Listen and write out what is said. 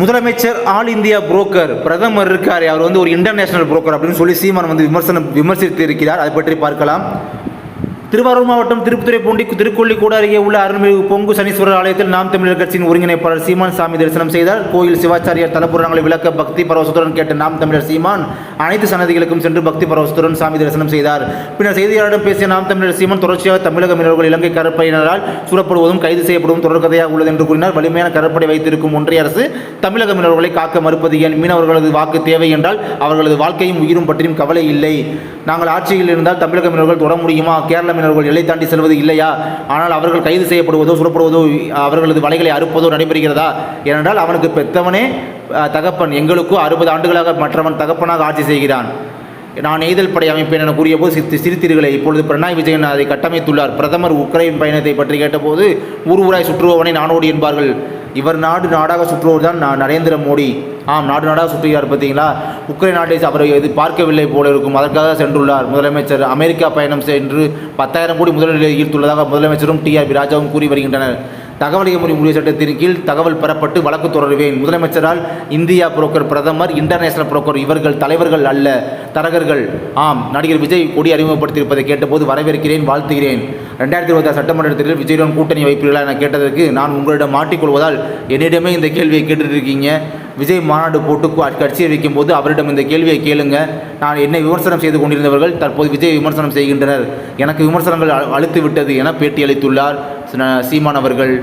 முதலமைச்சர் all India broker பிரதமர் இருக்கார், அவர் ஒரு இன்டர்நேஷனல் புரோக்கர் அப்படின்னு சொல்லி சீமான் விமர்சித்து இருக்கிறார். அதை பற்றி பார்க்கலாம். திருவாரூர் மாவட்டம் திருப்புத்துறைப்பூண்டி திருக்கொள்ளிக்கூட அருகே உள்ள அருள்மிகு பொங்கு சனீஸ்வரர் ஆலயத்தில் நாம் தமிழர் கட்சியின் ஒருங்கிணைப்பாளர் சீமான் சாமி தரிசனம் செய்தார். கோயில் சிவாச்சாரியார் தலப்புராணங்களை விளக்க பக்தி பரவசத்துடன் கேட்ட நாம் தமிழர் சீமான் அனைத்து சன்னதிகளுக்கும் சென்று பக்தி பரவசத்துடன் சாமி தரிசனம் செய்தார். பின்னர் செய்தியாளரிடம் பேசிய நாம் தமிழர் சீமான் தொடர்ச்சியாக தமிழக மீனவர்கள் இலங்கை கடற்படையினரால் சுடப்படுவதும் கைது செய்யப்படுவதும் தொடர்கதையாக உள்ளது என்று கூறினார். வலிமையான கடற்படை வைத்திருக்கும் ஒன்றிய அரசு தமிழக மீனவர்களை காக்க மறுப்பது ஏன்? மீனவர்களது வாக்கு தேவை என்றால் அவர்களது வாழ்க்கையும் உயிரும் பற்றியும் கவலை இல்லை. நாங்கள் ஆட்சியில் இருந்தால் தமிழக மீனவர்கள் தொட முடியுமா? கேரள மீனவர்கள் எல்லை தாண்டி செல்வது இல்லையா? ஆனால் அவர்கள் கைது செய்யப்படுவதோ சுடப்படுவதோ அவர்களது வலைகளை அறுப்பதோ நடைபெறுகிறதா? ஏனென்றால் அவனுக்கு பெற்றவனே தகப்பன், எங்களுக்கோ 60 ஆண்டுகளாக மற்றவன் தகப்பனாக ஆட்சி செய்கிறான். நான் எய்தல் படை அமைப்பேன் என கூறியபோது சிரித்தீர்களே. இப்பொழுது பினராயி விஜயன் அதை கட்டமைத்துள்ளார். பிரதமர் உக்ரைன் பயணத்தை பற்றி கேட்டபோது ஊராய் சுற்றுபவனை நானோடி என்பார்கள். இவர் நாடாக சுற்றுவோர் தான் நரேந்திர மோடி. நாடு நாடாக சுற்றுகிறார். பார்த்தீங்களா? உக்ரைன் நாட்டை அவர் இது பார்க்கவில்லை போல இருக்கும், அதற்காக சென்றுள்ளார் முதலமைச்சர். அமெரிக்கா பயணம் சென்று 10,000 கோடி முதலீடு ஈர்த்துள்ளதாக முதலமைச்சரும் TRP ராஜாவும் கூறி வருகின்றனர். தகவல் முறை சட்டத்தின் கீழ் தகவல் பெறப்பட்டு வழக்கு தொடருவேன். முதலமைச்சரால் இந்தியா புரோக்கர் பிரதமர், இன்டர்நேஷனல் புரோக்கர் இவர்கள் தலைவர்கள் அல்ல, தரகர்கள். நடிகர் விஜய் கொடி அறிமுகப்படுத்தியிருப்பதை கேட்டபோது வரவேற்கிறேன், வாழ்த்துகிறேன். 2026 சட்டமன்ற தேர்தலில் விஜயுடன் கூட்டணி வைப்பீர்களா என கேட்டதற்கு நான் உங்களிடம் மாட்டிக்கொள்வதால் என்னிடமே இந்த கேள்வியை கேட்டுருக்கீங்க. விஜய் மாநாடு போட்டு கட்சியை வைக்கும்போது அவரிடம் இந்த கேள்வியை கேளுங்க. நான் என்னை விமர்சனம் செய்து கொண்டிருந்தவர்கள் தற்போது விஜய் விமர்சனம் செய்கின்றனர். எனக்கு விமர்சனங்கள் அழுத்து விட்டது என பேட்டியளித்துள்ளார் சீமான் அவர்கள்.